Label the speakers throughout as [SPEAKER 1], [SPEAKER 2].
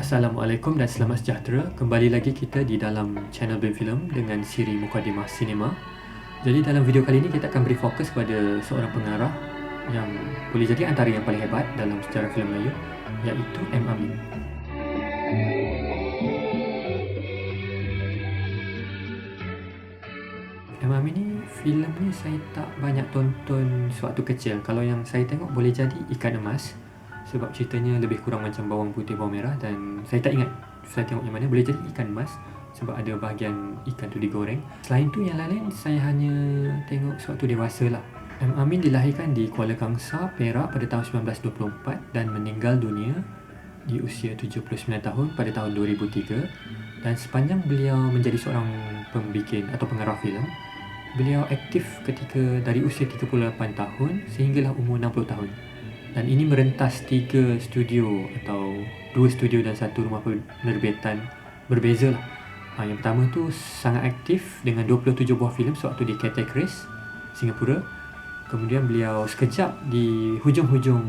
[SPEAKER 1] Assalamualaikum dan selamat sejahtera. Kembali lagi kita di dalam channel Brain Film dengan siri Mukadimah Cinema. Jadi dalam video kali ini kita akan beri fokus pada seorang pengarah yang boleh jadi antara yang paling hebat dalam sejarah filem Melayu, iaitu M. Amin. M. Amin ni, filem ni saya tak banyak tonton sewaktu kecil. Kalau yang saya tengok boleh jadi Ikan Emas, sebab ceritanya lebih kurang macam bawang putih, bawang merah, dan saya tak ingat saya tengok yang mana. Boleh jadi Ikan Emas sebab ada bahagian ikan tu digoreng. Selain tu yang lain saya hanya tengok sewaktu dewasa lah. M. Amin dilahirkan di Kuala Kangsar, Perak pada tahun 1924 dan meninggal dunia di usia 79 tahun pada tahun 2003. Dan sepanjang beliau menjadi seorang pembikin atau pengarah filem, beliau aktif ketika dari usia 38 tahun sehinggalah umur 60 tahun. Dan ini merentas 3 studio atau 2 studio dan 1 rumah penerbitan berbeza lah. Yang pertama tu sangat aktif dengan 27 buah filem sewaktu di Cathay Chris, Singapura. Kemudian beliau sekejap di hujung-hujung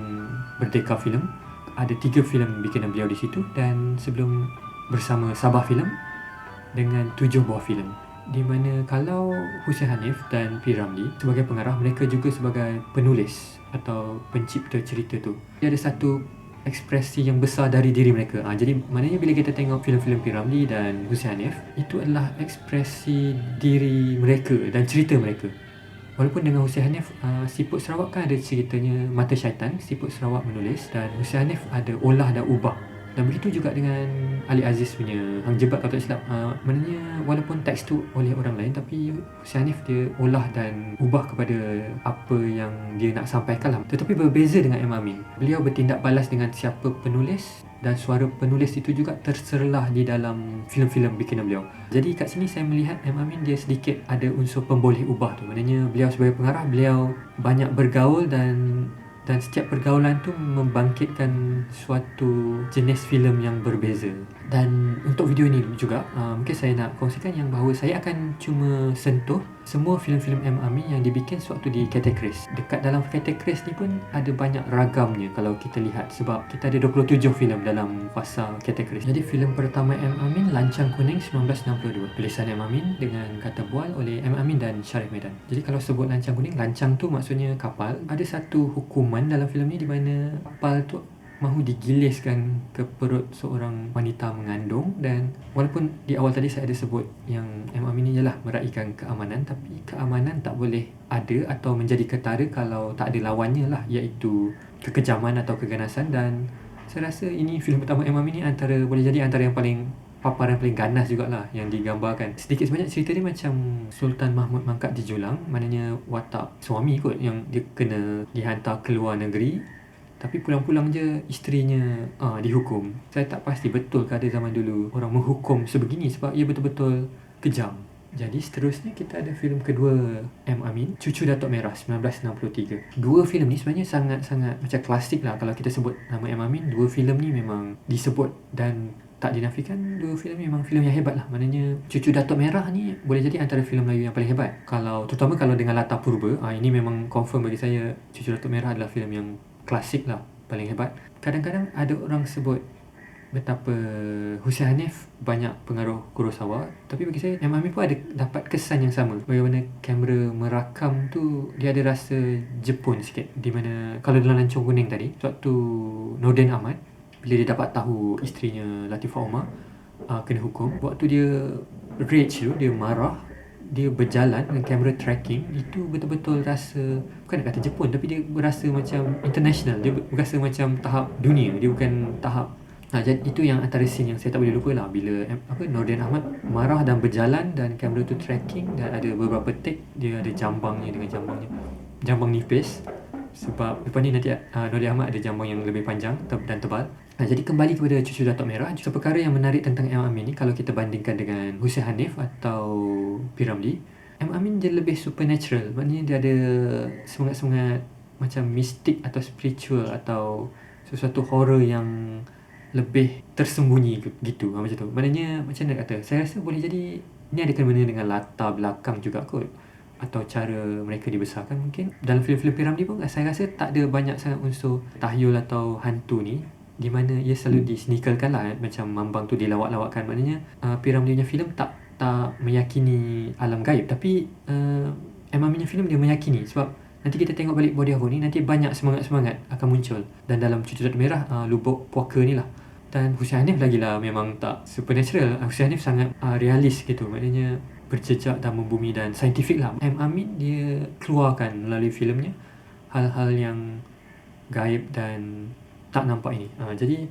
[SPEAKER 1] Merdeka Filem. Ada 3 filem bikinan beliau di situ, dan sebelum bersama Sabah Filem dengan 7 buah filem. Di mana kalau Hussein Hanif dan P. Ramlee sebagai pengarah, mereka juga sebagai penulis atau pencipta cerita tu. Dia ada satu ekspresi yang besar dari diri mereka. Jadi maknanya bila kita tengok filem-filem P. Ramlee dan Hussein Hanif, itu adalah ekspresi diri mereka dan cerita mereka. Walaupun dengan Hussein Hanif, Siput Sarawak kan ada ceritanya Mata Syaitan, Siput Sarawak menulis, dan Hussein Hanif ada Olah dan Ubah. Dan begitu juga dengan Ali Aziz punya Hang Jebat kalau tak silap. Maknanya walaupun teks tu oleh orang lain, tapi Hussein Hanif dia olah dan ubah kepada apa yang dia nak sampaikan lah. Tetapi berbeza dengan M. Amin. Beliau bertindak balas dengan siapa penulis, dan suara penulis itu juga terserlah di dalam filem-filem bikinan beliau. Jadi kat sini saya melihat M. Amin dia sedikit ada unsur pemboleh ubah tu. Maknanya beliau sebagai pengarah, beliau banyak bergaul dan setiap pergaulan tu membangkitkan suatu jenis filem yang berbeza. Dan untuk video ni juga, mungkin saya nak kongsikan yang bahawa saya akan cuma sentuh semua filem-filem M. Amin yang dibikin sewaktu di Cathay Chris. Dekat dalam Cathay Chris ni pun ada banyak ragamnya kalau kita lihat, sebab kita ada 27 filem dalam fasa Cathay Chris. Jadi filem pertama M. Amin, Lancang Kuning 1962. Tulisan M. Amin dengan kata bual oleh M. Amin dan Sharif Medan. Jadi kalau sebut Lancang Kuning, lancang tu maksudnya kapal. Ada satu hukuman dalam filem ni di mana kapal tu mahu digiliskan ke perut seorang wanita mengandung. Dan walaupun di awal tadi saya ada sebut yang M. Amin ni ialah meraihkan keamanan, tapi keamanan tak boleh ada atau menjadi ketara kalau tak ada lawannya lah, iaitu kekejaman atau keganasan. Dan saya rasa ini filem pertama M. Amin ni boleh jadi antara yang paling paparan paling ganas jugalah yang digambarkan. Sedikit sebanyak cerita dia macam Sultan Mahmud mangkat di Julang, maknanya watak suami kot yang dia kena dihantar ke luar negeri, tapi pulang-pulang je isterinya dihukum. Saya tak pasti betul ke ada zaman dulu orang menghukum sebegini, sebab ia betul-betul kejam. Jadi seterusnya kita ada filem kedua M. Amin, Cucu Datuk Merah 1963. Dua filem ni sebenarnya sangat-sangat macam klasik lah kalau kita sebut nama M. Amin. Dua filem ni memang disebut dan tak dinafikan, dua filem ni memang filem yang hebat lah. Maknanya Cucu Datuk Merah ni boleh jadi antara filem Melayu yang paling hebat. Terutama kalau dengan latar purba, ini memang confirm bagi saya Cucu Datuk Merah adalah filem yang klasik lah, paling hebat. Kadang-kadang ada orang sebut betapa Hussein Hanif banyak pengaruh Kurosawa, tapi bagi saya M. Amin pun ada dapat kesan yang sama. Bagaimana kamera merakam tu dia ada rasa Jepun sikit, di mana kalau dalam Lancang Kuning tadi, waktu Nordin Ahmad bila dia dapat tahu isterinya Latifah Omar kena hukum, waktu dia rage tu, dia marah, dia berjalan dengan kamera tracking, itu betul-betul rasa, bukan nak kata Jepun, tapi dia berasa macam international. Dia berasa macam tahap dunia, dia bukan tahap jadi itu yang antara scene yang saya tak boleh lupa lah, bila Nordin Ahmad marah dan berjalan dan kamera tu tracking, dan ada beberapa take dia ada jambangnya dengan jambang nipis, sebab lepas ni nanti Nordin Ahmad ada jambang yang lebih panjang dan tebal. Jadi kembali kepada Cucu Datuk Merah, perkara yang menarik tentang M. Amin ni, kalau kita bandingkan dengan Hussein Hanif atau P. Ramlee, M. Amin dia lebih supernatural. Maknanya dia ada semangat-semangat macam mistik atau spiritual atau sesuatu horror yang lebih tersembunyi gitu, macam tu. Maknanya macam mana kata, saya rasa boleh jadi ni ada kena dengan latar belakang juga kot, atau cara mereka dibesarkan mungkin. Dalam filem-filem P. Ramlee pun saya rasa tak ada banyak sangat unsur tahyul atau hantu ni. di mana ia selalu disnikelkan lah, macam Mambang tu dilawak-lawakkan. Maknanya P. Ramlee punya filem tak meyakini alam gaib, tapi M. Amin punya filem dia meyakini. Sebab nanti kita tengok balik Body of War ni, nanti banyak semangat-semangat akan muncul. Dan dalam Cucu Datu Merah, Lubuk Puaka ni lah. Dan Hussein Hanif lagi lah memang tak supernatural. Hussein Hanif sangat realis gitu. Maknanya berjejak dan membumi dan saintifik lah. M. Amin dia keluarkan melalui filemnya hal-hal yang gaib dan tak nampak ini. Jadi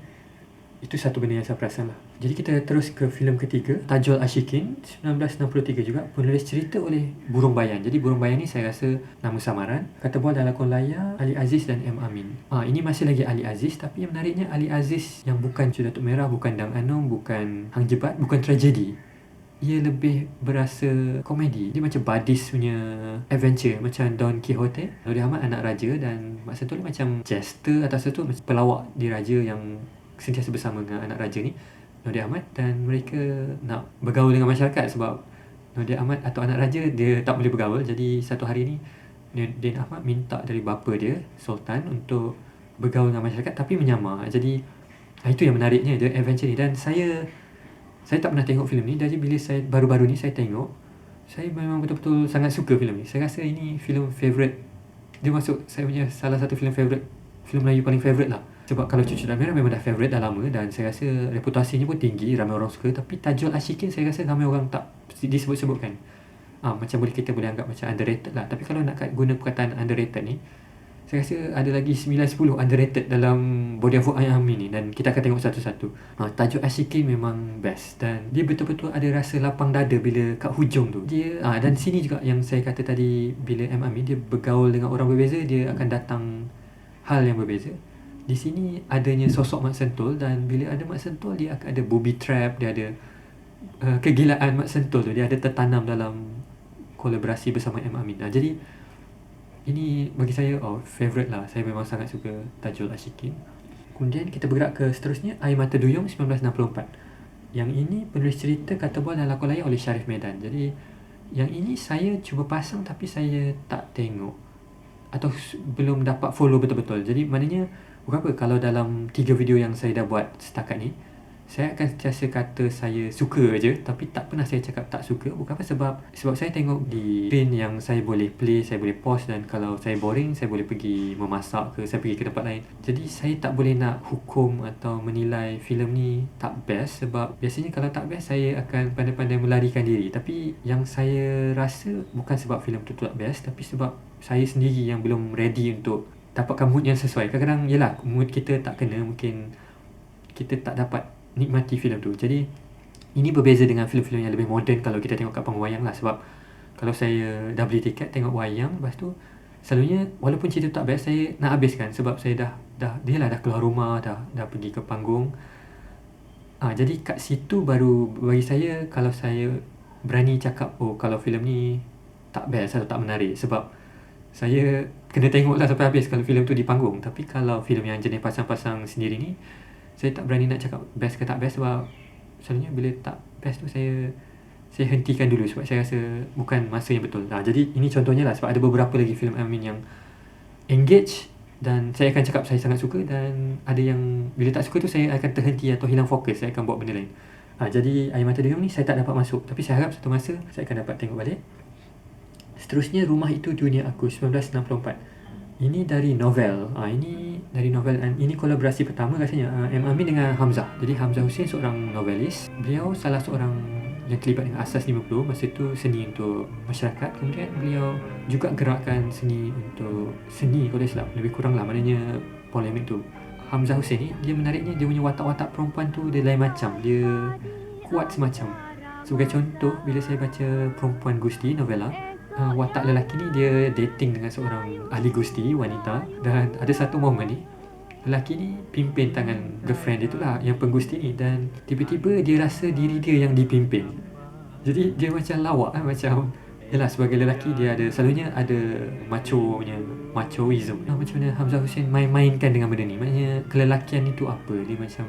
[SPEAKER 1] itu satu benda yang saya perasan lah. Jadi kita terus ke filem ketiga, Tajul Ashikin, 1963 juga. Penulis cerita oleh Burung Bayan. Jadi Burung Bayan ni saya rasa nama samaran. Kata bual dan lakon layar Ali Aziz dan M. Amin. Ini masih lagi Ali Aziz, tapi yang menariknya Ali Aziz yang bukan Cucu Datuk Merah, bukan Dang Anum, bukan Hang Jebat, bukan tragedi. Ia lebih berasa komedi. Dia macam badis punya adventure, macam Don Quixote. Nordin Ahmad anak raja dan Mak Sentul macam jester atau sesuatu, macam pelawak di raja yang sentiasa bersama dengan anak raja ni, Nordin Ahmad. Dan mereka nak bergaul dengan masyarakat sebab Nordin Ahmad atau anak raja dia tak boleh bergaul. Jadi satu hari ni Nordin Ahmad minta dari bapa dia, Sultan, untuk bergaul dengan masyarakat tapi menyamar. Jadi itu yang menariknya dia adventure ni. Dan saya tak pernah tengok filem ni. Jadi bila saya baru-baru ni saya tengok, saya memang betul-betul sangat suka filem ni. Saya rasa ini filem favourite. Dia masuk saya punya salah satu filem favourite, filem Melayu paling favourite lah. Sebab kalau Cucu Datu Merah memang dah favourite dah lama dan saya rasa reputasinya pun tinggi, ramai orang suka. Tapi Tajul Ashikin saya rasa ramai orang tak disebut-sebutkan. Macam kita boleh anggap macam underrated lah. Tapi kalau nak guna perkataan underrated ni, saya rasa ada lagi 9-10 underrated dalam Body of War Amin ni. Dan kita akan tengok satu-satu. Tajul Ashikin memang best. Dan dia betul-betul ada rasa lapang dada bila kat hujung tu. Dia dan sini juga yang saya kata tadi, bila M. Amin dia bergaul dengan orang berbeza, dia akan datang hal yang berbeza. Di sini adanya sosok Mak Sentul. Dan bila ada Mak Sentul, dia akan ada booby trap. Dia ada kegilaan Mak Sentul tu. Dia ada tertanam dalam kolaborasi bersama M. Amin. Jadi ini bagi saya favourite lah. Saya memang sangat suka Tajul Ashikin. Kemudian kita bergerak ke seterusnya, Air Mata Duyung, 1964. Yang ini penulis cerita, kata bual dan lakon layar oleh Sharif Medan. Jadi yang ini saya cuba pasang tapi saya tak tengok atau belum dapat follow betul-betul. Jadi maknanya bukan apa, kalau dalam 3 video yang saya dah buat setakat ni, saya akan sentiasa kata saya suka je, tapi tak pernah saya cakap tak suka. Bukan apa, sebab saya tengok di screen yang saya boleh play, saya boleh pause. Dan kalau saya boring, saya boleh pergi memasak ke, saya pergi ke tempat lain. Jadi saya tak boleh nak hukum atau menilai filem ni tak best. Sebab biasanya kalau tak best, saya akan pandai-pandai melarikan diri. Tapi yang saya rasa bukan sebab filem tu tak best, tapi sebab saya sendiri yang belum ready untuk dapatkan mood yang sesuai. Kadang-kadang yelah, mood kita tak kena, mungkin kita tak dapat nikmati filem tu. Jadi ini berbeza dengan filem-filem yang lebih moden kalau kita tengok kat panggung wayang lah. Sebab kalau saya dah beli tiket tengok wayang, lepas tu selalunya walaupun cerita tak best, saya nak habiskan. Sebab saya dah keluar rumah, dah pergi ke panggung. Jadi kat situ baru bagi saya, kalau saya berani cakap kalau filem ni tak best atau tak menarik. Sebab saya kena tengok lah sampai habis kalau filem tu di panggung. Tapi kalau filem yang jenis pasang-pasang sendiri ni, saya tak berani nak cakap best ke tak best. Sebab selalunya bila tak best tu saya hentikan dulu. Sebab saya rasa bukan masa yang betul. Jadi ini contohnya lah. Sebab ada beberapa lagi filem Amin yang engage dan saya akan cakap saya sangat suka. Dan ada yang bila tak suka tu saya akan terhenti atau hilang fokus, saya akan buat benda lain. Jadi Air Mata Duyung ni saya tak dapat masuk, tapi saya harap satu masa saya akan dapat tengok balik. Seterusnya, Rumah Itu Dunia Aku, 1964. Ini dari novel. Ini dari novel dan ini kolaborasi pertama rasanya M. Amin dengan Hamzah. Jadi Hamzah Hussein seorang novelis. Beliau salah seorang yang terlibat dengan Asas 50. Masa itu seni untuk masyarakat. Kemudian beliau juga gerakkan seni untuk seni, kalau silap, lebih kurang lah, maknanya polemik tu. Hamzah Hussein ni, dia menariknya, dia punya watak-watak perempuan tu dia lain macam. Dia kuat semacam. Sebagai contoh, bila saya baca Perempuan Gusti, novela, watak lelaki ni dia dating dengan seorang ahli gusti wanita. Dan ada satu momen ni, lelaki ni pimpin tangan girlfriend dia tu lah, yang penggusti ni. Dan tiba-tiba dia rasa diri dia yang dipimpin. Jadi dia macam lawak macam, yelah, sebagai lelaki dia ada, selalunya ada machoism. Macam mana Hamzah Hussein main-mainkan dengan benda ni. Maknanya kelelakian itu apa, dia macam.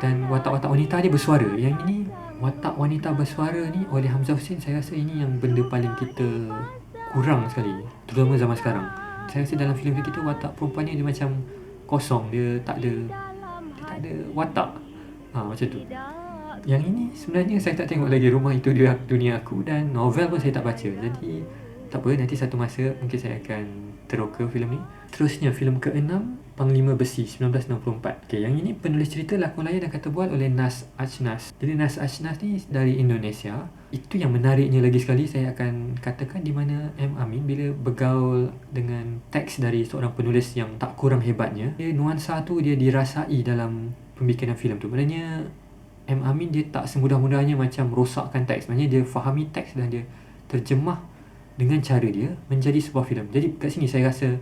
[SPEAKER 1] Dan watak-watak wanita dia bersuara. Yang ini watak wanita bersuara ni oleh Hamzah Hussein, saya rasa ini yang benda paling kita kurang sekali, terutama zaman sekarang. Saya rasa dalam filem kita watak perempuan ni dia macam kosong, dia tak ada ada watak. Macam tu. Yang ini sebenarnya saya tak tengok lagi Rumah Itu Dunia Aku, dan novel pun saya tak baca. Jadi tak apa, nanti satu masa mungkin saya akan teroka filem ni. Terusnya filem ke-6, Panglima Besi 1964. Okey, yang ini penulis cerita, lakon layar dan kata bual oleh Nas Ajnas. Jadi Nas Ajnas ni dari Indonesia. Itu yang menariknya lagi sekali, saya akan katakan, di mana M. Amin bila bergaul dengan teks dari seorang penulis yang tak kurang hebatnya, dia nuansa tu dia dirasai dalam pembikinan filem tu. Maknanya M. Amin dia tak semudah-mudahnya macam rosakkan teks. Maknanya dia fahami teks dan dia terjemah dengan cara dia menjadi sebuah filem. Jadi kat sini saya rasa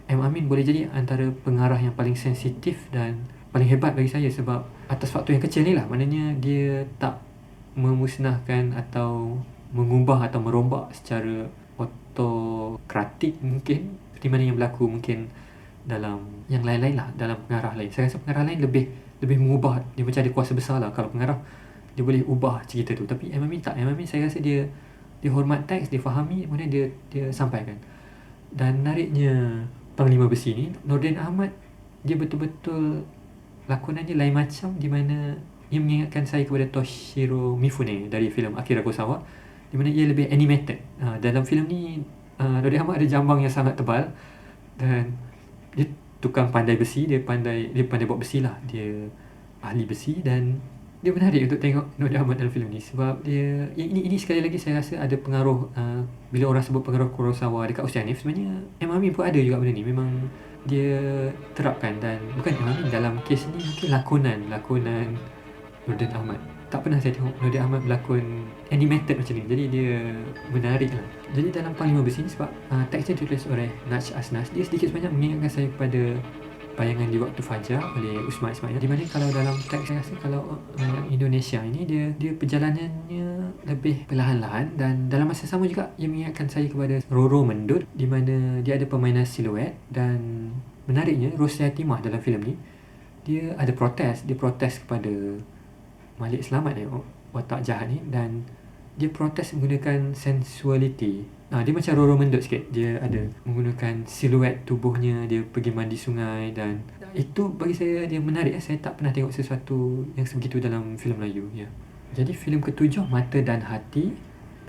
[SPEAKER 1] M. Amin boleh jadi antara pengarah yang paling sensitif dan paling hebat bagi saya, sebab atas faktor yang kecil ni lah. Maknanya dia tak memusnahkan atau mengubah atau merombak secara autokratik mungkin, seperti mana yang berlaku mungkin dalam yang lain-lain lah, dalam pengarah lain. Saya rasa pengarah lain lebih mengubah, dia macam ada kuasa besar lah. Kalau pengarah dia boleh ubah cerita tu, tapi M. Amin tak. M. Amin saya rasa dia hormat teks, dia fahami, kemudian dia sampaikan. Dan menariknya Panglima Besi ni, Nordin Ahmad dia betul-betul lakonannya lain macam, di mana ia mengingatkan saya kepada Toshiro Mifune dari filem Akira Kurosawa, di mana ia lebih animated. Dalam filem ni Nordin Ahmad ada jambang yang sangat tebal, dan dia tukang pandai besi, dia pandai buat besi lah, dia ahli besi. Dan dia menarik untuk tengok Nordin Ahmad dalam filem ni, sebab dia ini sekali lagi saya rasa ada pengaruh. Bila orang sebut pengaruh Kurosawa dekat Oceanif, sebenarnya M. Amin pun ada juga benda ni. Memang dia terapkan, dan bukan M. Amin, dalam kes ni mungkin lakonan Nordin Ahmad. Tak pernah saya tengok Nordin Ahmad berlakon animated macam ni, jadi dia menarik lah. Jadi dalam Panglima Besi ni, sebab teksnya ditulis oleh Nas Ajnas, dia sedikit sebanyak mengingatkan saya kepada Bayangan di Waktu Fajar oleh Usman Ismail. Di mana kalau dalam teks saya rasa, kalau Indonesia ini dia perjalanannya lebih perlahan-lahan, dan dalam masa sama juga ia mengingatkan saya kepada Roro Mendut, di mana dia ada permainan siluet. Dan menariknya Rosliah Timah dalam filem ni, dia ada protes kepada Malik Selamat, watak jahat ni, dan dia protes menggunakan sensuality. Dia macam Roro Mendut sikit. Dia ada menggunakan siluet tubuhnya, dia pergi mandi sungai, dan itu bagi saya dia menarik. Saya tak pernah tengok sesuatu yang sebegitu dalam filem Melayu. Jadi filem ke-7, Mata dan Hati,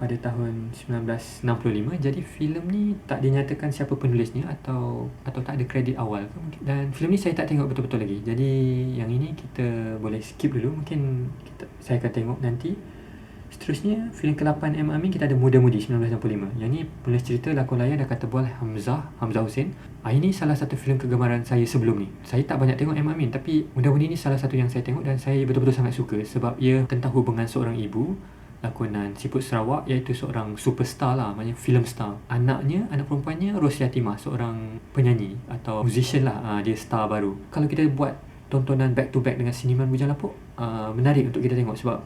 [SPEAKER 1] pada tahun 1965. Jadi filem ni tak dinyatakan siapa penulisnya atau tak ada kredit awal ke. Dan filem ni saya tak tengok betul-betul lagi. Jadi yang ini kita boleh skip dulu. Mungkin saya akan tengok nanti. Seterusnya filem ke-8 M. Amin, kita ada Muda Mudi 1965. Yang ni penulis cerita, lakon layar dan kata bual Hamzah Hussein. Ini salah satu filem kegemaran saya sebelum ni. Saya tak banyak tengok M. Amin, tapi Muda Mudi ni salah satu yang saya tengok dan saya betul-betul sangat suka, sebab ia tentang hubungan seorang ibu, lakonan Siput Sarawak, iaitu seorang superstar lah, maknanya film star. Anak perempuannya Rosliah Timah, seorang penyanyi atau musician lah. Dia star baru. Kalau kita buat tontonan back to back dengan Siniman Bujang Lapuk, menarik untuk kita tengok, sebab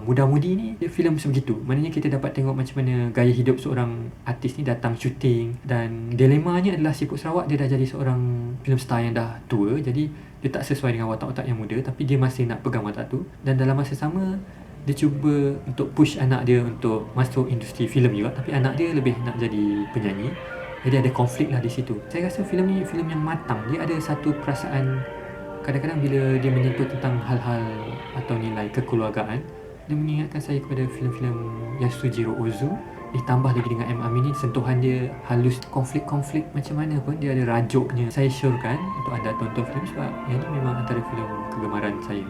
[SPEAKER 1] Muda Mudi ni dia filem sebegitu. Maknanya kita dapat tengok macam mana gaya hidup seorang artis ni datang syuting, dan dilemanya adalah Siput Sarawak dia dah jadi seorang film star yang dah tua, jadi dia tak sesuai dengan watak-watak yang muda, tapi dia masih nak pegang watak tu. Dan dalam masa sama dia cuba untuk push anak dia untuk masuk industri filem juga, tapi anak dia lebih nak jadi penyanyi. Jadi ada konflik lah di situ. Saya rasa filem ni filem yang matang. Dia ada satu perasaan, kadang-kadang bila dia menyentuh tentang hal-hal atau nilai kekeluargaan, dia mengingatkan saya kepada filem-filem Yasujiro Ozu. Ditambah lagi dengan M. Amin ni, sentuhan dia halus, konflik-konflik macam mana pun dia ada rajuknya. Saya syorkan untuk anda tonton filem, sebab yang ni memang antara filem kegemaran saya.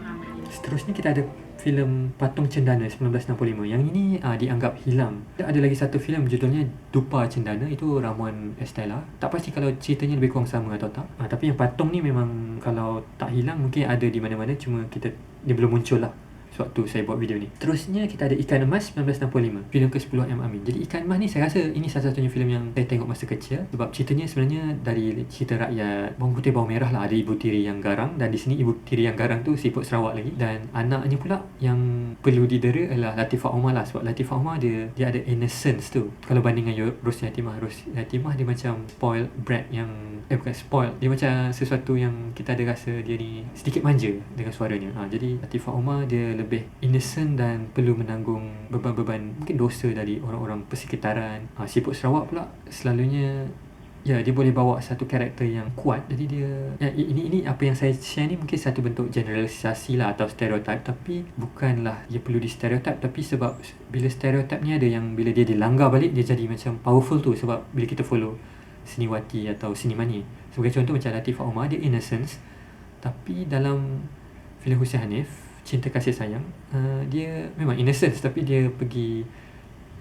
[SPEAKER 1] Seterusnya kita ada filem Patung Cendana 1965. Yang ini dianggap hilang. Ada lagi satu filem judulnya Dupa Cendana, itu ramuan Estella. Tak pasti kalau ceritanya lebih kurang sama atau tak. Tapi yang patung ni memang kalau tak hilang mungkin ada di mana-mana, cuma dia belum muncul lah sewaktu saya buat video ni. Terusnya kita ada Ikan Emas 1965, filem ke-10 M. Amin. Jadi Ikan Emas ni saya rasa ini salah satunya filem yang saya tengok masa kecil, sebab ceritanya sebenarnya dari cerita rakyat bawang putih bawang merah lah. Ada ibu tiri yang garang, dan di sini ibu tiri yang garang tu Siput Sarawak lagi, dan anaknya pula yang perlu didera adalah Latifah Omar lah, sebab Latifah Omar dia ada innocence tu. Kalau banding dengan Rosliah Timah dia macam spoiled brat yang bukan spoiled, dia macam sesuatu yang kita ada rasa dia ni sedikit manja dengan suaranya. Jadi Latifah Omar dia lebih innocent dan perlu menanggung beban-beban, mungkin dosa dari orang-orang persekitaran. Siput Sarawak pula selalunya ya, dia boleh bawa satu karakter yang kuat. Jadi dia ini apa yang saya share ni mungkin satu bentuk generalisasi lah atau stereotip, tapi bukanlah dia perlu di stereotip, tapi sebab bila stereotip ni ada yang bila dia dilanggar balik dia jadi macam powerful tu. Sebab bila kita follow seniwati atau seniman ni, sebagai contoh macam Latifah Umar, dia innocence, tapi dalam filem Hussein Hanif Cinta Kasih Sayang, dia memang innocence tapi dia pergi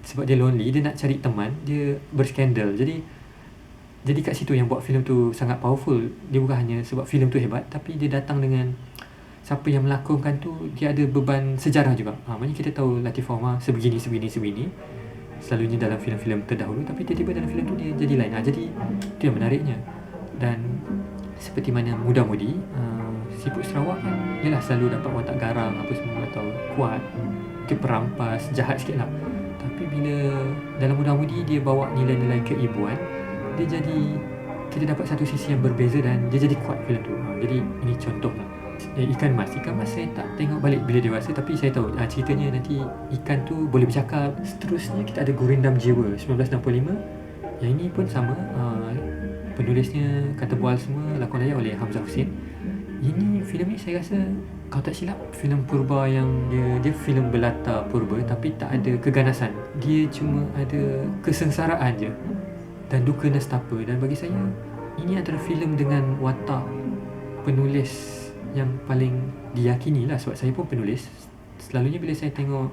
[SPEAKER 1] sebab dia lonely, dia nak cari teman, dia berskandal. Jadi kat situ yang buat filem tu sangat powerful. Dia bukan hanya sebab filem tu hebat, tapi dia datang dengan siapa yang melakonkan tu dia ada beban sejarah juga. Maknanya kita tahu Latifah Umar sebegini selalunya dalam filem-filem terdahulu, tapi tiba-tiba dalam filem tu dia jadi lain. Jadi itu yang menariknya. Dan seperti mana Muda-Mudi, Siput Sarawak kan ialah selalu dapat watak garang apa semua atau kuat, dia perampas, jahat sikit lah. Tapi bila dalam Muda-Mudi dia bawa nilai-nilai keibuan, dia jadi kita dapat satu sisi yang berbeza dan dia jadi kuat filem tu. Jadi ini contoh lah. Ikan Mas saya tak tengok balik bila dewasa, tapi saya tahu ceritanya nanti ikan tu boleh bercakap. Seterusnya kita ada Gurindam Jiwa 1965. Yang ini pun sama, penulisnya kata bual semua, lakon layak oleh Hamzah Hussein. Ini filem ni saya rasa kalau tak silap filem purba yang dia filem berlatar purba tapi tak ada keganasan. Dia cuma ada kesengsaraan je dan duka nestapa. Dan bagi saya ini adalah filem dengan watak penulis yang paling diyakini lah, sebab saya pun penulis. Selalunya bila saya tengok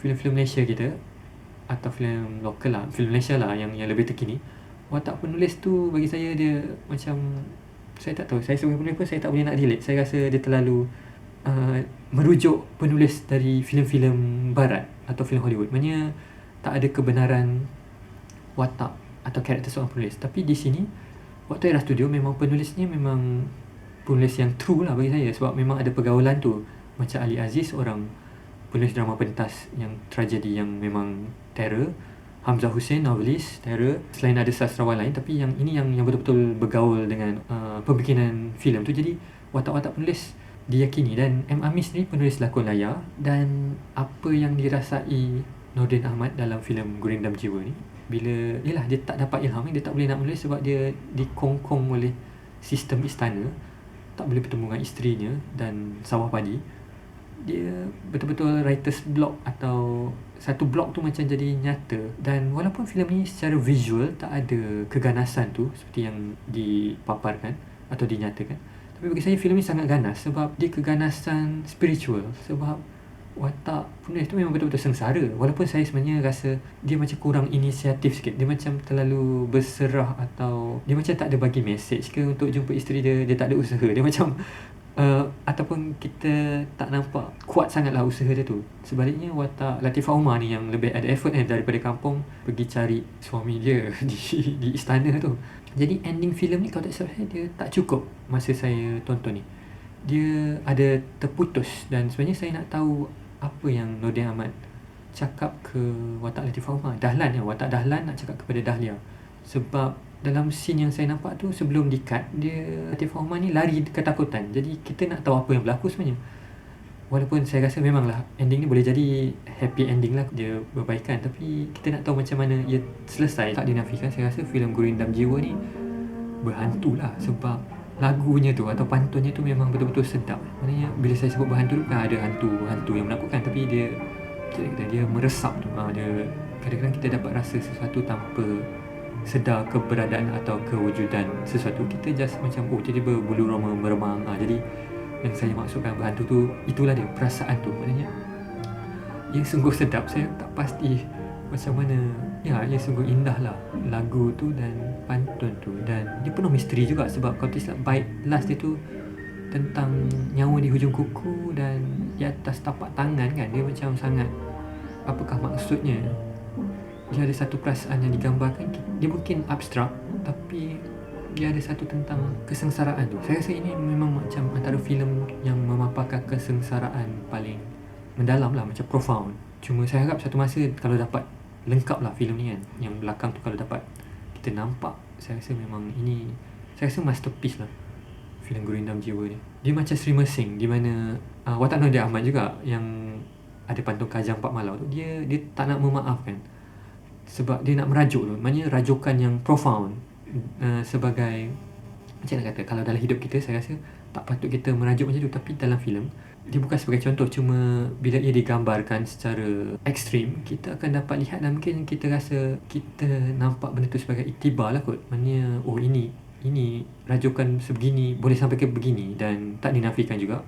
[SPEAKER 1] filem-filem Malaysia kita atau filem lokal lah, filem Malaysia lah yang lebih terkini, watak penulis tu bagi saya dia macam, saya tak tahu, saya sebagai penulis pun saya tak boleh nak relate. Saya rasa dia terlalu merujuk penulis dari filem-filem barat atau filem Hollywood. Maksudnya tak ada kebenaran watak atau karakter seorang penulis. Tapi di sini waktu Era Studio memang penulisnya memang penulis yang true lah bagi saya, sebab memang ada pergaulan tu. Macam Ali Aziz, orang penulis drama pentas yang tragedi yang memang terror. Hamzah Hussein, novelis terror. Selain ada sastrawan lain, tapi yang ini yang betul-betul bergaul dengan pembikinan filem tu. Jadi watak-watak penulis diyakini. Dan M. Amis ni penulis lakon layar, dan apa yang dirasai Nordin Ahmad dalam filem Gurindam Jiwa ni, bila dia tak dapat ilham, dia tak boleh nak menulis sebab dia dikongkong oleh sistem istana, tak boleh bertemu dengan isterinya dan sawah padi. Dia betul-betul writer's block, atau satu blok tu macam jadi nyata. Dan walaupun filem ni secara visual tak ada keganasan tu seperti yang dipaparkan atau dinyatakan, tapi bagi saya filem ni sangat ganas sebab dia keganasan spiritual. Sebab watak penulis tu memang betul-betul sengsara. Walaupun saya sebenarnya rasa dia macam kurang inisiatif sikit. Dia macam terlalu berserah, atau dia macam tak ada bagi message ke untuk jumpa isteri dia. Dia tak ada usaha. Dia macam ataupun kita tak nampak kuat sangatlah usaha dia tu. Sebaliknya watak Latifah Umar ni yang lebih ada effort daripada kampung pergi cari suami dia di istana tu. Jadi ending filem ni kalau tak salah dia tak cukup masa saya tonton ni. Dia ada terputus, dan sebenarnya saya nak tahu apa yang Nordin Ahmad cakap ke watak Latifah Umar. Dahlan, watak Dahlan nak cakap kepada Dahlia. Sebab dalam scene yang saya nampak tu, sebelum di-cut, dia Latifah Umar ni lari ketakutan. Jadi kita nak tahu apa yang berlaku sebenarnya. Walaupun saya rasa memanglah ending ni boleh jadi happy ending lah, dia berbaikan, tapi kita nak tahu macam mana ia selesai. Tak dinafikan, saya rasa filem Gurindam Jiwa ni berhantu lah, sebab lagunya tu atau pantunnya tu memang betul-betul sedap. Maknanya bila saya sebut berhantu tu bukan ada hantu yang menakutkan, tapi dia meresap tu. Dia kadang-kadang kita dapat rasa sesuatu tanpa sedar keberadaan atau kewujudan sesuatu. Kita just macam tiba-tiba bulu roma meremang. Jadi yang saya maksudkan berhantu tu, itulah dia, perasaan tu. Maknanya ia sungguh sedap. Saya tak pasti macam mana. Ia sungguh indah lah lagu tu dan pantun tu. Dan dia penuh misteri juga, sebab kalau tidak bait last dia tu tentang nyawa di hujung kuku dan di atas tapak tangan kan. Dia macam sangat, apakah maksudnya? Dia ada satu perasaan yang digambarkan. Dia mungkin abstrak, tapi dia ada satu tentang kesengsaraan tu. Saya rasa ini memang macam antara filem yang memaparkan kesengsaraan paling mendalam lah, macam profound. Cuma saya harap satu masa kalau dapat lengkap lah filem ni kan, yang belakang tu kalau dapat kita nampak, saya rasa memang ini, saya rasa masterpiece lah filem Gurindam Jiwa ni. Dia macam Sri Mersing, di mana watak Nordin Ahmad juga yang ada pantun Kajang Pak Malau tu, dia tak nak memaafkan sebab dia nak merajuk tu. Maknanya rajukan yang profound. sebagai, macam nak kata, kalau dalam hidup kita saya rasa tak patut kita merajuk macam tu, tapi dalam filem dia bukan sebagai contoh, cuma bila ia digambarkan secara ekstrim, kita akan dapat lihat dan mungkin kita rasa kita nampak benda tu sebagai iktibar lah kot. Maknanya ini rajukan sebegini boleh sampai ke begini, dan tak dinafikan juga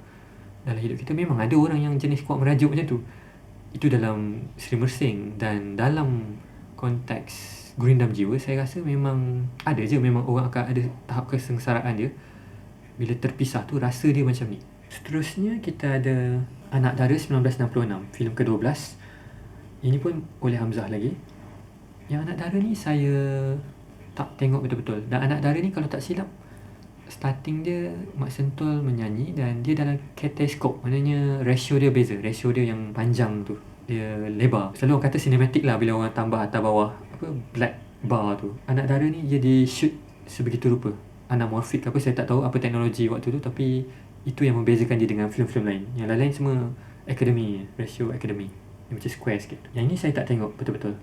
[SPEAKER 1] dalam hidup kita memang ada orang yang jenis kuat merajuk macam tu. Itu dalam Sri Mersing, dan dalam konteks Gurindam Jiwa saya rasa memang ada je, memang orang akan ada tahap kesengsaraan dia. Bila terpisah tu rasa dia macam ni. Seterusnya kita ada Anak Dara 1966, filem ke-12. Ini pun oleh Hamzah lagi. Yang Anak Dara ni saya tak tengok betul-betul. Dan Anak Dara ni kalau tak silap, starting dia Mak Sentul menyanyi dan dia dalam keteskop. Maknanya ratio dia beza. Ratio dia yang panjang tu, dia lebar. Selalu orang kata cinematic lah bila orang tambah atas bawah apa black bar tu. Anak Dara ni dia di shoot sebegitu rupa. Anamorphic apa saya tak tahu apa teknologi waktu tu, tapi itu yang membezakan dia dengan filem-filem lain. Yang lain-lain semua academy, ratio academy. Dia macam square sikit. Yang ni saya tak tengok betul-betul.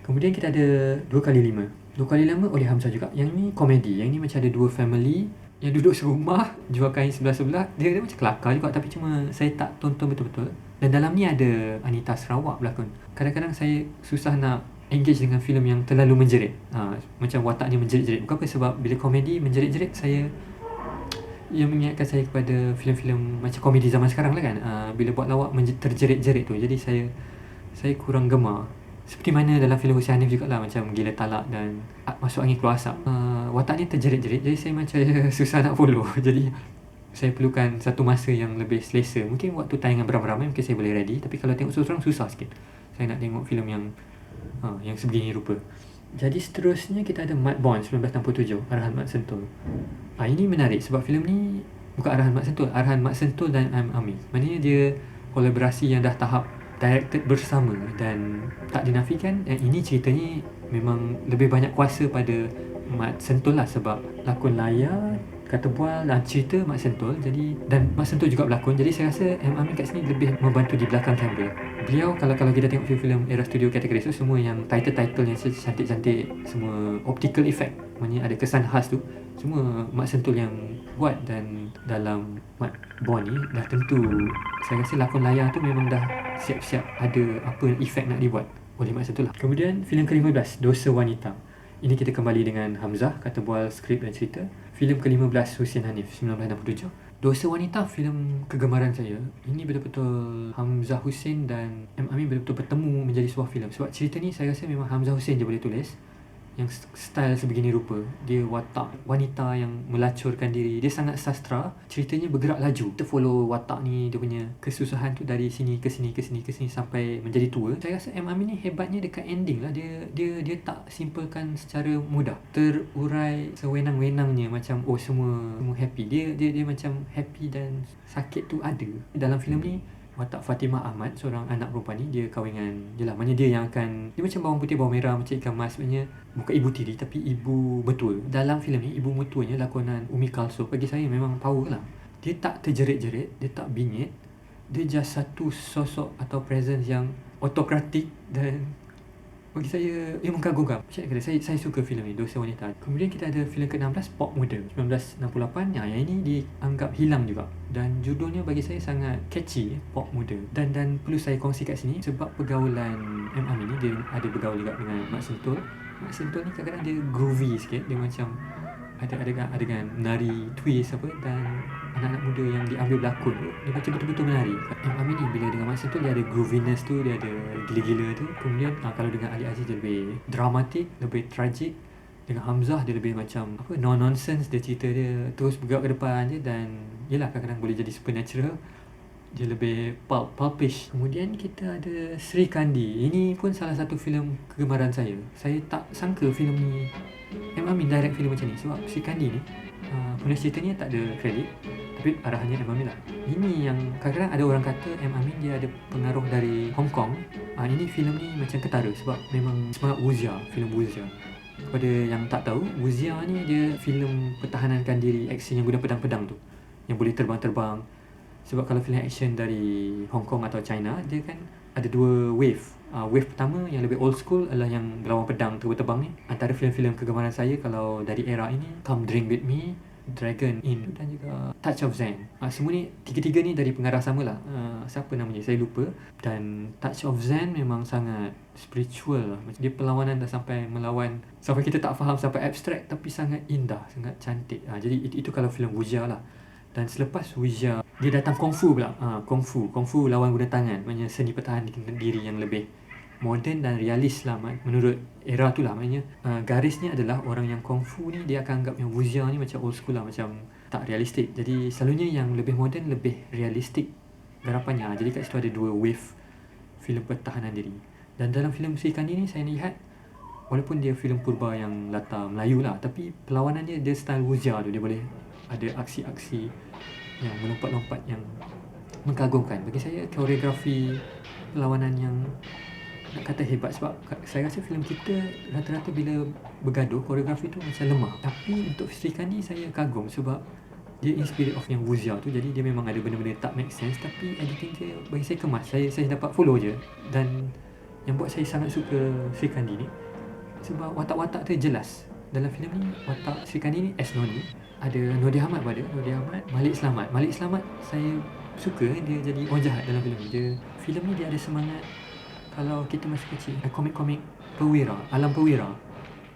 [SPEAKER 1] Kemudian kita ada 2x5. 2x5 oleh Hamzah juga. Yang ni komedi. Yang ni macam ada dua family yang duduk serumah, jual kain sebelah-sebelah. Dia macam kelakar juga, tapi cuma saya tak tonton betul-betul. Dan dalam ni ada Anita Sarawak berlakon. Kadang-kadang saya susah nak engage dengan filem yang terlalu menjerit. Macam wataknya menjerit-jerit. Bukan apa, sebab bila komedi menjerit-jerit, ia mengingatkan saya kepada filem-filem macam komedi zaman sekarang lah kan. Bila buat lawak terjerit-jerit tu, jadi saya kurang gemar. Seperti mana dalam filem Hussein Hanif jugalah, macam Gila Talak dan Masuk Angin Keluar Asap. Watak ni terjerit-jerit, jadi saya macam susah nak follow. Jadi saya perlukan satu masa yang lebih selesa. Mungkin waktu tayangan beramai-ramai mungkin saya boleh ready, tapi kalau tengok seorang susah sikit. Saya nak tengok filem yang sebegini rupa. Jadi seterusnya kita ada Mat Bond 1967, arahan Mat Sentul. Ini menarik sebab filem ni bukan arahan Mat Sentul, arahan Mat Sentul dan M. Amir. Maknanya dia kolaborasi yang dah tahap directed bersama, dan tak dinafikan ini ceritanya memang lebih banyak kuasa pada Mat Sentul lah, sebab lakon layar, kata bual dan cerita Mat Sentul. Jadi dan Mat Sentul juga berlakon. Jadi saya rasa M. Amir kat sini lebih membantu di belakang kamera. Beliau kalau kita tengok filem-filem era studio kategori tu, semua yang title-title yang cantik-cantik, semua optical effect, maknanya ada kesan khas tu, semua Mat Sentul yang buat. Dan dalam Mat Bond ni dah tentu saya rasa lakon layar tu memang dah siap-siap ada apa efek nak dibuat oleh Mat Sentul lah. Kemudian filem ke-15, Dosa Wanita. Ini kita kembali dengan Hamzah, kata bual skrip dan cerita. Filem ke-15, Hussein Hanif 1967. Dosa Wanita, filem kegemaran saya. Ini betul-betul Hamzah Hussein dan M. Amir betul-betul bertemu menjadi sebuah filem. Sebab cerita ni saya rasa memang Hamzah Hussein je boleh tulis, yang style sebegini rupa. Dia watak wanita yang melacurkan diri. Dia sangat sastra. Ceritanya bergerak laju. Kita follow watak ni, dia punya kesusahan tu dari sini ke sini ke sini ke sini sampai menjadi tua. Saya rasa M. Amir ni hebatnya dekat ending lah. Dia tak simpelkan secara mudah. Terurai sewenang-wenangnya macam semua happy. Dia macam happy dan sakit tu ada. Dalam filem ni watak Fatimah Ahmad, seorang anak perempuan ni, dia kahwingan jelah, maknanya dia yang akan, dia macam bawang putih bawang merah, macam ikan mas, maknanya bukan ibu tiri tapi ibu mertua. Dalam filem ni ibu mertuanya lakonan Umi Kalso, bagi saya memang power lah. Dia tak terjerit-jerit, dia tak bingit, dia just satu sosok atau presence yang otokratik, dan bagi saya ia mengagumkan. Macam kata, saya suka filem ni, Dosa Wanita. Kemudian kita ada filem ke-16, Pop Muda 1968. Yang ini dianggap hilang juga, dan judulnya bagi saya sangat catchy, Pop Muda. Dan perlu saya kongsi kat sini sebab pergaulan M. Amir ni, dia ada bergaul juga dengan Mak Sentul. Mak Sentul ni kadang-kadang dia groovy sikit, dia macam ada adegan menari twist apa, dan anak-anak muda yang diambil berlakon tu, dia macam betul-betul menari. M. Amir ni bila dengan Mak Sentul, dia ada grooviness tu, dia ada gila-gila tu. Kemudian kalau dengan Ali Aziz dia lebih dramatik, lebih tragik. Dengan Hamzah dia lebih macam no-nonsense, dia cerita dia terus bergerak ke depan je, dan yelah kadang-kadang boleh jadi supernatural. Dia lebih pulpish. Kemudian kita ada Sri Kandi. Ini pun salah satu filem kegemaran saya. Saya tak sangka filem ni M. Amir direct filem macam ni, sebab Sri Kandi ni penulis ceritanya tak ada kredit, tapi arahannya M. Amir lah. Ini yang kadang-kadang ada orang kata M. Amir dia ada pengaruh dari Hong Kong. Ini filem ni macam ketara sebab memang semangat Wuxia, filem Wuxia. Kepada yang tak tahu, Wuxia ni dia filem pertahankan diri, action yang guna pedang-pedang tu, yang boleh terbang-terbang. Sebab kalau filem action dari Hong Kong atau China, dia kan ada dua wave. Wave pertama yang lebih old school adalah yang berlawan pedang terbang ni. Antara filem-filem kegemaran saya kalau dari era ini, Come Drink With Me, Dragon In dan juga Touch of Zen. Semua ni, tiga-tiga ni dari pengarah sama lah. Siapa namanya saya lupa. Dan Touch of Zen memang sangat spiritual lah. Macam dia perlawanan dah sampai melawan, sampai kita tak faham, sampai abstrak, tapi sangat indah, sangat cantik. Jadi itu kalau filem wuxia lah. Dan selepas wuxia dia datang kungfu pula. Kungfu lawan guna tangan, maknanya seni pertahanan diri yang lebih moden dan realis lah menurut era tu lah. Maknanya garisnya adalah orang yang kungfu ni dia akan anggap yang wuxia ni macam old school lah, macam tak realistik. Jadi selalunya yang lebih moden lebih realistik garapannya. Jadi kat situ ada dua wave filem pertahanan diri. Dan dalam filem Sri Kandi ni saya lihat, walaupun dia filem purba yang latar Melayu lah, tapi perlawanan dia style wuxia tu. Dia boleh ada aksi-aksi yang melompat-lompat yang mengagumkan. Bagi saya koreografi perlawanan yang nak kata hebat, sebab saya rasa filem kita rata-rata bila bergaduh koreografi tu macam lemah. Tapi untuk Sri Kandi saya kagum sebab dia inspired of yang wuxia tu. Jadi dia memang ada benda-benda tak make sense, tapi editing dia bagi saya kemas. Saya dapat follow je. Dan yang buat saya sangat suka Sri Kandi ni sebab watak-watak dia jelas. Dalam filem ni watak Sri Kandi ni Noni, ada Nordin Ahmad pada Nordin Ahmad, Malik Selamat saya suka dia jadi orang jahat dalam filem ni. Filem ni dia ada semangat, kalau kita masih kecil, komik-komik perwira, alam perwira,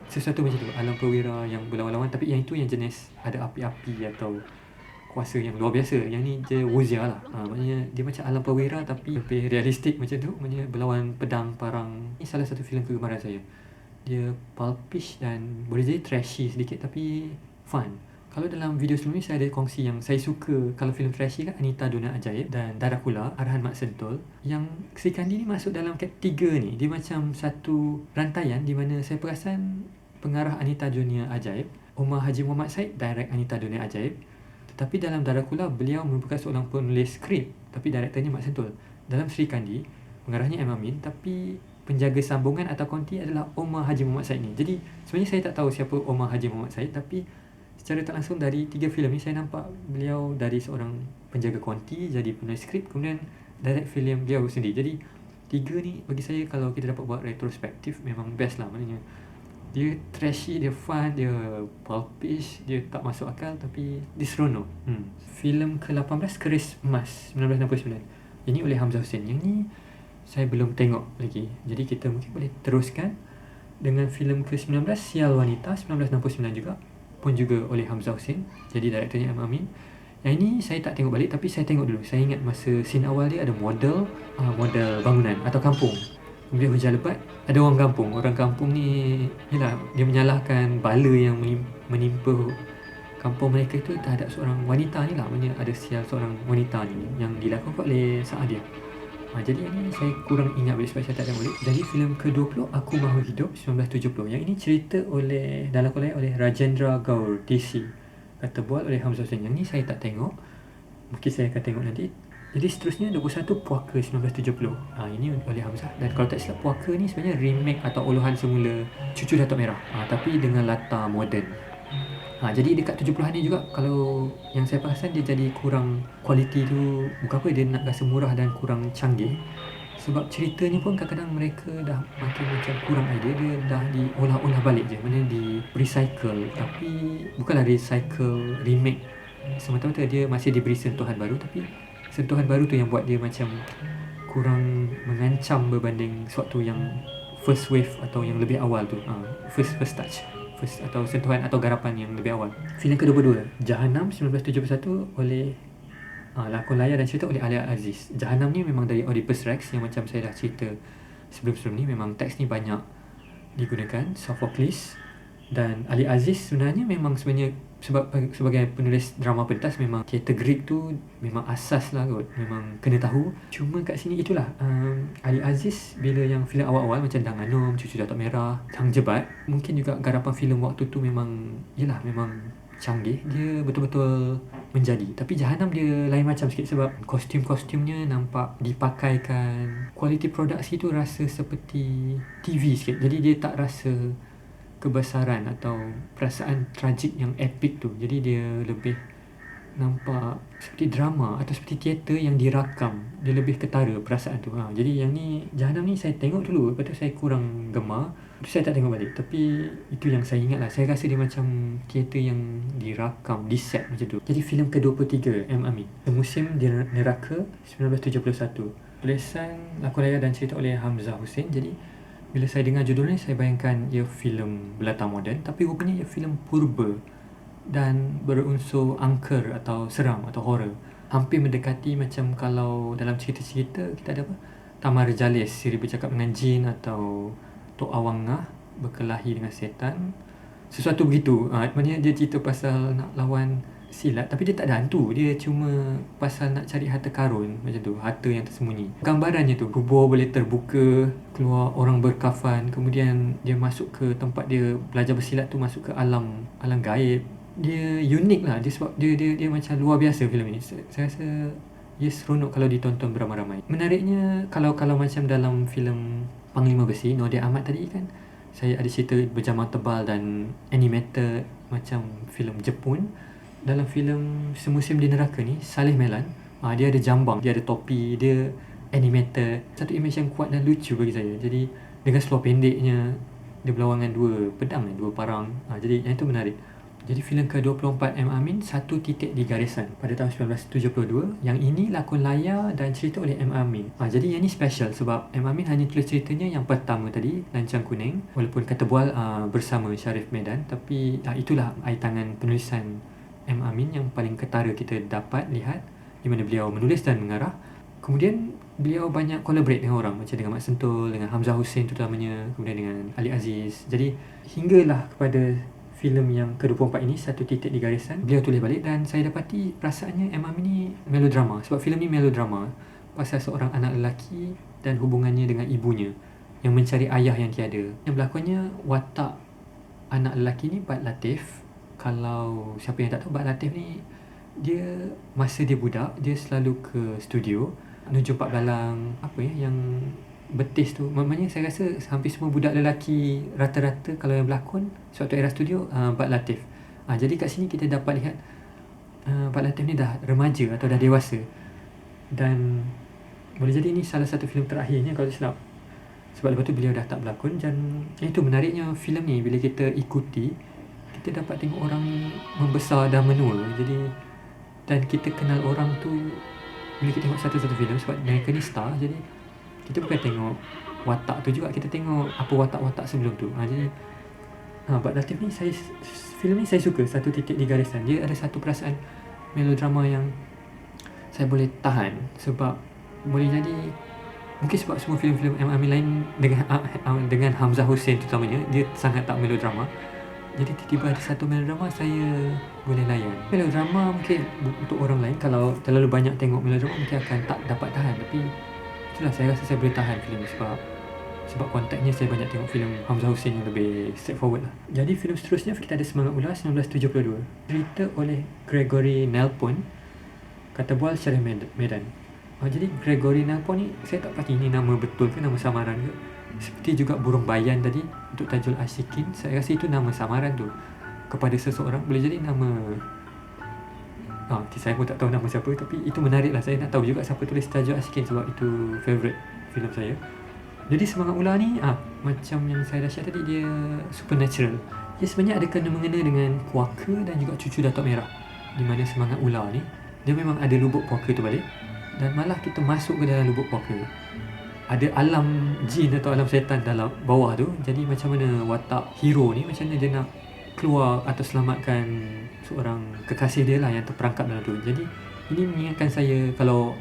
[SPEAKER 1] sesuatu macam tu, alam perwira yang berlawan-lawan, tapi yang itu yang jenis ada api-api atau kuasa yang luar biasa. Yang ni je wuxia lah. Maknanya dia macam alam perwira tapi lebih realistik macam tu, maknanya berlawan pedang, parang. Ini salah satu filem kegemaran saya. Dia pulpish dan boleh jadi trashy sedikit tapi fun. Kalau dalam video sebelum ni saya ada kongsi yang saya suka kalau filem trashy kan, Anita Dunia Ajaib dan Darakula, Arhan Mat Sentul. Yang Sri Kandi ni masuk dalam tiga ni. Dia macam satu rantaian di mana saya perasan pengarah Anita Dunia Ajaib, Omar Haji Muhammad Said, direct Anita Dunia Ajaib. Tetapi dalam Darakula beliau merupakan seorang penulis skrip, tapi direkturnya Mat Sentul. Dalam Sri Kandi pengarahnya M. Amin, tapi penjaga sambungan atau konti adalah Omar Haji Muhammad Said ni. Jadi sebenarnya saya tak tahu siapa Omar Haji Muhammad Said, tapi secara tak langsung dari tiga filem ni saya nampak beliau dari seorang penjaga konti jadi penulis skrip, kemudian direct filem beliau sendiri. Jadi tiga ni bagi saya kalau kita dapat buat retrospektif memang best lah. Maknanya dia trashy, dia fun, dia pulpish, dia tak masuk akal tapi dia seronok. Filem ke-18 Keris Emas 1969. Ini oleh Hamzah Hussein. Yang ni saya belum tengok lagi. Jadi kita mungkin boleh teruskan dengan filem ke-19 Sial Wanita 1969 juga, pun juga oleh Hamzah Hussein. Jadi direkturnya M. Amin. Yang ini saya tak tengok balik tapi saya tengok dulu. Saya ingat masa scene awal dia ada model bangunan atau kampung. Kemudian hujan lebat, ada orang kampung. Orang kampung ni yalah, dia menyalahkan bala yang menimpa kampung mereka itu terhadap seorang wanita ni lah. Maksudnya ada sial seorang wanita ni yang dilakukan oleh Saadia. Jadi yang ni saya kurang ingat balik sebab saya tak tengok balik. Jadi filem ke-20 Aku Mahu Hidup 1970. Yang ini cerita dalam kolai oleh Rajendra Gaur DC, kata buat oleh Hamzah Hussein. Yang ni saya tak tengok, mungkin saya akan tengok nanti. Jadi seterusnya 21 Puaka 1970. Ini oleh Hamzah. Dan kalau tak silap Puaka ni sebenarnya remake atau olahan semula Cucu Datuk Merah, tapi dengan latar moden. Jadi dekat 70-an ni juga, kalau yang saya perasan dia jadi kurang kualiti tu, bukan apa dia nak rasa murah dan kurang canggih. Sebab ceritanya pun kadang-kadang mereka dah makin macam kurang idea, dia dah diolah-olah balik je, mana di recycle. Tapi bukanlah recycle remake semata-mata, dia masih diberi sentuhan baru, tapi sentuhan baru tu yang buat dia macam kurang mengancam berbanding suatu yang first wave atau yang lebih awal tu. First touch atau sentuhan atau garapan yang lebih awal. Filem ke-22 Jahanam 1971 oleh lakon layar dan cerita oleh Alia Aziz. Jahanam ni memang dari Oedipus Rex yang macam saya dah cerita sebelum-sebelum ni. Memang teks ni banyak digunakan, Sophocles. Dan Ali Aziz sebenarnya sebagai penulis drama pentas, memang teater Greek tu memang asas lah kot, memang kena tahu. Cuma kat sini itulah, Ali Aziz bila yang filem awal-awal macam Dang Anom, Cucu Datuk Merah, Hang Jebat, mungkin juga garapan filem waktu tu memang canggih, dia betul-betul menjadi. Tapi Jahanam dia lain macam sikit sebab kostum-kostumnya nampak dipakaikan, kualiti produksi tu rasa seperti TV sikit. Jadi dia tak rasa kebesaran atau perasaan tragik yang epic tu. Jadi dia lebih nampak seperti drama atau seperti teater yang dirakam. Dia lebih ketara perasaan tu. Jadi yang ni Jahanam ni saya tengok dulu, lepas tu saya kurang gemar, lepas tu saya tak tengok balik. Tapi itu yang saya ingat lah. Saya rasa dia macam teater yang dirakam, di set macam tu. Jadi filem ke-23 M. Amin, Musim di Neraka 1971. Tulisan, lakon layar dan cerita oleh Hamzah Hussein. Jadi bila saya dengar judul ni, saya bayangkan ia filem berlatar moden, tapi rupanya ia filem purba dan berunsur angker atau seram atau horror. Hampir mendekati macam kalau dalam cerita-cerita kita ada apa? Tamar Jalis, siri bercakap dengan jin, atau Tok Awang Ngah berkelahi dengan setan. Sesuatu begitu. Maknanya dia cerita pasal nak lawan silat, tapi dia tak ada hantu. Dia cuma pasal nak cari harta karun, macam tu, harta yang tersembunyi. Gambarannya tu, kubur boleh terbuka, keluar orang berkafan, kemudian dia masuk ke tempat dia belajar bersilat tu, masuk ke alam gaib. Dia unik lah, dia sebab dia macam luar biasa filem ni. Saya rasa ia seronok kalau ditonton beramai-ramai. Menariknya, kalau macam dalam filem Panglima Besi, Nordin Ahmad tadi kan, saya ada cerita berjamah tebal dan animated macam filem Jepun. Dalam filem Semusim di Neraka ni, Saleh Melan, dia ada jambang, dia ada topi, dia animated. Satu image yang kuat dan lucu bagi saya. Jadi dengan seluar pendeknya, dia berlawan dengan dua pedang, dua parang. Jadi yang itu menarik. Jadi filem ke-24 M. Amin, Satu Titik di Garisan, pada tahun 1972. Yang ini lakon layar dan cerita oleh M. Amin. Jadi yang ni special sebab M. Amin hanya tulis ceritanya yang pertama tadi, Lancang Kuning, walaupun kata bual bersama Syarif Medan. Tapi itulah air tangan penulisan M. Amin yang paling ketara kita dapat lihat, di mana beliau menulis dan mengarah. Kemudian beliau banyak collaborate dengan orang, macam dengan Mat Sentul, dengan Hamzah Hussein terutamanya, kemudian dengan Ali Aziz. Jadi hinggalah kepada filem yang ke-24 ini, Satu Titik di Garisan, beliau tulis balik dan saya dapati perasaannya M. Amin ni melodrama. Sebab filem ni melodrama pasal seorang anak lelaki dan hubungannya dengan ibunya yang mencari ayah yang tiada. Yang berlakonnya watak anak lelaki ni Bat Latif. Kalau siapa yang tak tahu, Bat Latif ni, dia masa dia budak, dia selalu ke studio menuju Pak Galang yang betis tu. Maknanya saya rasa hampir semua budak lelaki rata-rata kalau yang berlakon suatu era studio Bat Latif. Jadi kat sini kita dapat lihat Bat Latif ni dah remaja atau dah dewasa, dan boleh jadi ini salah satu filem terakhirnya kalau silap, sebab lepas tu beliau dah tak berlakon. Dan itu menariknya filem ni, bila kita ikuti, kita dapat tengok orang ni membesar dan menua. Jadi, dan kita kenal orang tu bila kita tengok satu-satu filem, sebab mereka ni star. Jadi kita bukan tengok watak tu juga, kita tengok apa watak-watak sebelum tu. Jadi Bat Latif ni, filem ni saya suka, Satu Titik di Garisan. Dia ada satu perasaan melodrama yang saya boleh tahan, sebab boleh jadi mungkin sebab semua filem-filem M. Amin lain dengan Hamzah Hussein terutamanya, dia sangat tak melodrama. Jadi tiba-tiba ada satu melodrama saya boleh layan. Melodrama mungkin untuk orang lain, kalau terlalu banyak tengok melodrama mungkin akan tak dapat tahan. Tapi itulah, saya rasa saya boleh tahan filem ni sebab konteksnya saya banyak tengok filem Hamzah Hussein yang lebih straightforward lah. Jadi filem seterusnya kita ada Semangat Ular 1972, cerita oleh Gregory Nelpon, kata bual Syarif Medan. Jadi Gregory Nelpon ni, saya tak pasti ini nama betul ke nama samaran ke. Seperti juga Burung Bayan tadi untuk Tajul Asyikin, saya rasa itu nama samaran tu kepada seseorang. Boleh jadi nama saya pun tak tahu nama siapa, tapi itu menarik lah. Saya nak tahu juga siapa tulis Tajul Asyikin, sebab itu favourite filem saya. Jadi Semangat Ular ni macam yang saya dah share tadi, dia supernatural. Dia sebenarnya ada kena-mengena dengan puaka dan juga cucu Datuk Merah, di mana Semangat Ular ni, dia memang ada lubuk puaka tu balik, dan malah kita masuk ke dalam lubuk puaka. Ada alam jin atau alam setan dalam bawah tu. Jadi macam mana watak hero ni, macam mana dia nak keluar atau selamatkan seorang kekasih dia lah yang terperangkap dalam tu. Jadi ini mengingatkan saya, kalau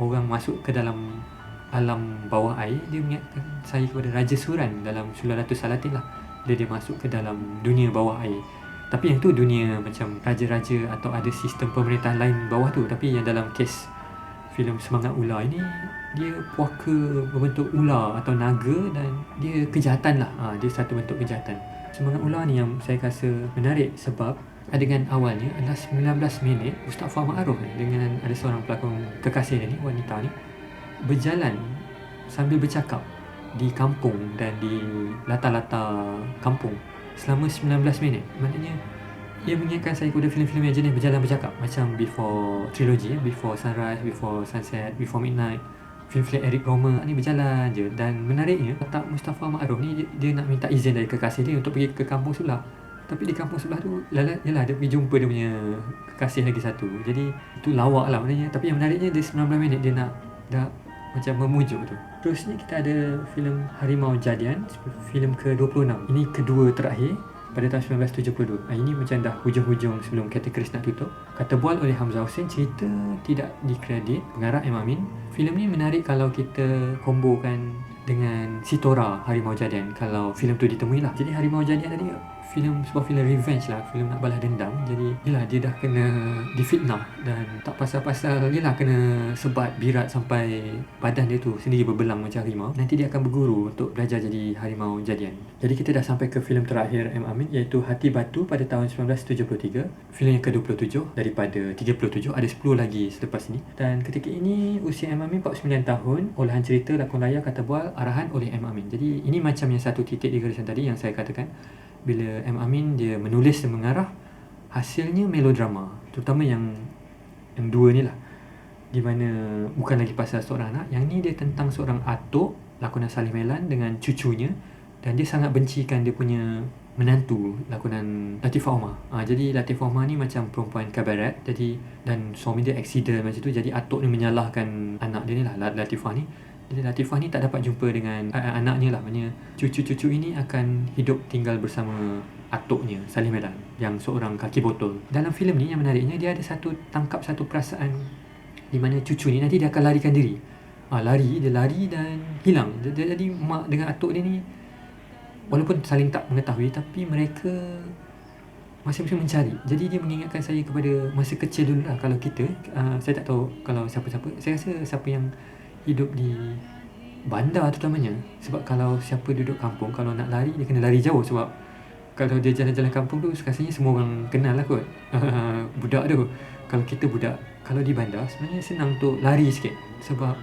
[SPEAKER 1] orang masuk ke dalam alam bawah air, dia mengingatkan saya kepada Raja Suran dalam Sularatus Salatin lah, bila dia masuk ke dalam dunia bawah air. Tapi yang tu dunia macam raja-raja atau ada sistem pemerintahan lain bawah tu. Tapi yang dalam kes filem Semangat Ular ini, dia puaka berbentuk ular atau naga, dan dia kejahatan lah. Dia satu bentuk kejahatan. Semangat Ular ni yang saya rasa menarik sebab adegan awalnya adalah 19 minit Ustaz Fuad Ma'aruf dengan ada seorang pelakon kekasih dia ni, wanita ni, berjalan sambil bercakap di kampung dan di latar-latar kampung selama 19 minit. Maknanya ia mengingatkan saya kepada filem-filem yang jenis berjalan bercakap, macam Before Trilogy, Before Sunrise, Before Sunset, Before Midnight. Film-film Eric Romer ni berjalan je. Dan menariknya, tak Mustafa Ma'ruf ni dia nak minta izin dari kekasih dia untuk pergi ke kampung sebelah. Tapi di kampung sebelah tu yalah dia pergi jumpa dia punya kekasih lagi satu. Jadi itu lawak lah maknanya. Tapi yang menariknya dia 19 minit dia nak macam memujuk tu. Terusnya kita ada filem Harimau Jadian, filem ke-26. Ini kedua terakhir pada tahun 1972. Ini macam dah hujung-hujung sebelum kategoris nak tutup. Kata bual oleh Hamzah Hussein, cerita tidak dikredit, pengarah M. Amin. Filem ni menarik kalau kita kombokan dengan Sitora Harimau Jadian, kalau filem tu ditemui lah. Jadi Harimau Jadian tadi sebuah filem revenge lah, filem nak balas dendam. Jadi yelah, dia dah kena difitnah dan tak pasal-pasal yelah kena sebat birat sampai badan dia tu sendiri berbelang macam harimau. Nanti dia akan berguru untuk belajar jadi harimau jadian. Jadi kita dah sampai ke filem terakhir M. Amin, iaitu Hati Batu pada tahun 1973. Filem yang ke-27 daripada 37, ada 10 lagi selepas ini. Dan ketika ini usia M. Amin 49 tahun. Olahan cerita, lakon layar, kata bual, arahan oleh M. Amin. Jadi ini macam yang satu titik di garisan tadi yang saya katakan, bila M. Amin dia menulis dan mengarah, hasilnya melodrama, terutama yang dua ni lah, di mana bukan lagi pasal seorang anak. Yang ni dia tentang seorang atuk, lakonan Salih Melan dengan cucunya, dan dia sangat bencikan dia punya menantu, lakonan Latifah Omar. Jadi Latifah Omar ni macam perempuan kabaret, jadi dan suami dia accident macam tu, jadi atuk ni menyalahkan anak dia ni lah, Latifah ni. Jadi Latifah ni tak dapat jumpa dengan anaknya lah. Maksudnya cucu-cucu ini akan hidup tinggal bersama atuknya, Salih Medan, yang seorang kaki botol. Dalam filem ni yang menariknya, dia ada tangkap satu perasaan di mana cucu ni nanti dia akan larikan diri. Dia lari dan hilang. Jadi mak dengan atuk dia ni walaupun saling tak mengetahui, tapi mereka masing-masing mencari. Jadi dia mengingatkan saya kepada masa kecil dulu lah. Kalau kita, saya tak tahu kalau siapa-siapa, saya rasa siapa yang hidup di bandar terutamanya, sebab kalau siapa duduk kampung, kalau nak lari dia kena lari jauh, sebab kalau dia jalan-jalan kampung tu rasanya semua orang kenal lah kot. Budak tu, kalau kita budak, kalau di bandar sebenarnya senang untuk lari sikit, sebab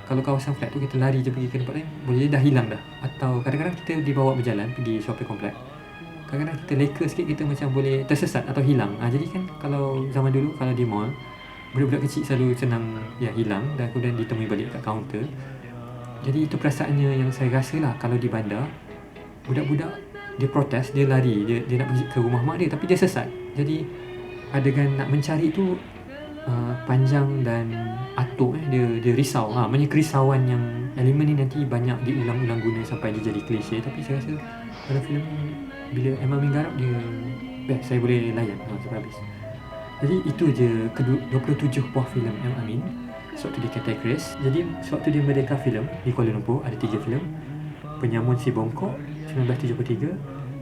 [SPEAKER 1] kalau kawasan flat tu kita lari je pergi ke tempat lain, boleh dah hilang dah. Atau kadang-kadang kita dibawa berjalan pergi shopping complex, kadang-kadang kita leka sikit, kita macam boleh tersesat atau hilang. Jadi kan kalau zaman dulu, kalau di mall, budak-budak kecil selalu senang hilang dan kemudian ditemui balik kat kaunter. Jadi itu perasaannya yang saya rasa lah. Kalau di bandar, budak-budak dia protes, dia lari, dia nak pergi ke rumah mak dia, tapi dia sesat. Jadi adegan nak mencari tu panjang dan atuk dia risau. Maksudnya kerisauan yang elemen ni nanti banyak diulang-ulang guna sampai dia jadi klise. Tapi saya rasa pada filem ni, bila M. Amin garap, dia best, saya boleh layan sampai habis. Jadi itu je ke-27 buah filem M. Amin sewaktu dia kategoris. Jadi sewaktu dia Merdeka Filem di Kuala Lumpur, ada 3 filem. Penyamun Si Bongkok 1973,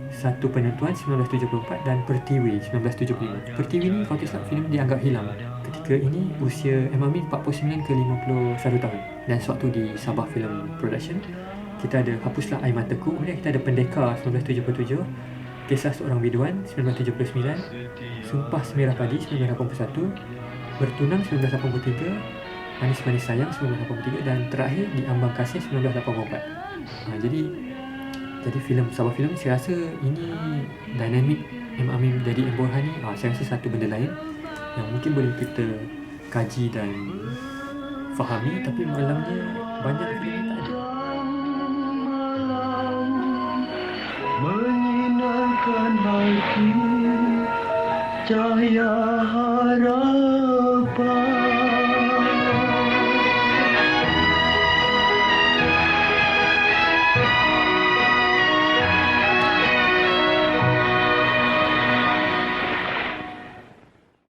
[SPEAKER 1] Satu Penentuan 1974 dan Pertiwi 1975. Pertiwi ni kalau tak filem dianggap hilang. Ketika ini usia M. Amin 49 ke 51 tahun. Dan sewaktu di Sabah Film Production, kita ada Hapuslah Air Mataku, kemudian kita ada Pendekar 1977, Kisah Seorang Biduan 1979, Sumpah Semerah Padi 1981, Bertunang 1983, Manis-Manis Sayang 1983 dan terakhir Di Ambang Kasih 1984. Jadi filem Sabah Film, saya rasa ini dinamik M. Amin jadi M. Borhan ni, saya rasa satu benda lain yang mungkin boleh kita kaji dan fahami, tapi malamnya banyak filem ni tak ada. Menyinarkan hati cahaya harapan.